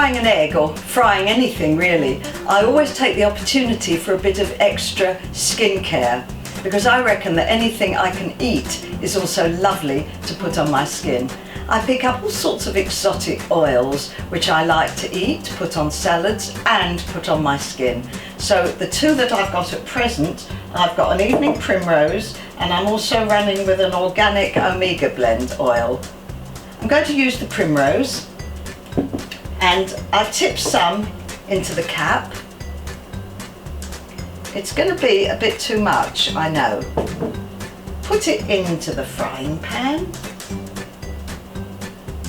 frying an egg or frying anything really, I always take the opportunity for a bit of extra skincare, because I reckon that anything I can eat is also lovely to put on my skin. I pick up all sorts of exotic oils which I like to eat, put on salads and put on my skin. So the two that I've got at present, I've got an evening primrose and I'm also running with an organic omega blend oil. I'm going to use the primrose and I've tipped some into the cap. It's going to be a bit too much, I know. Put it into the frying pan.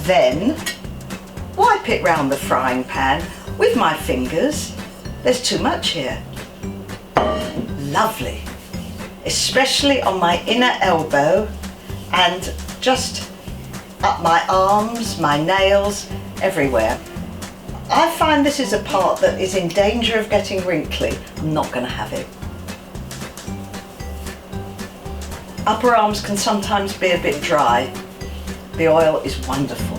Then wipe it round the frying pan with my fingers. There's too much here. Lovely. Especially on my inner elbow and just up my arms, my nails, everywhere. I find this is a part that is in danger of getting wrinkly. I'm not going to have it. Upper arms can sometimes be a bit dry. The oil is wonderful.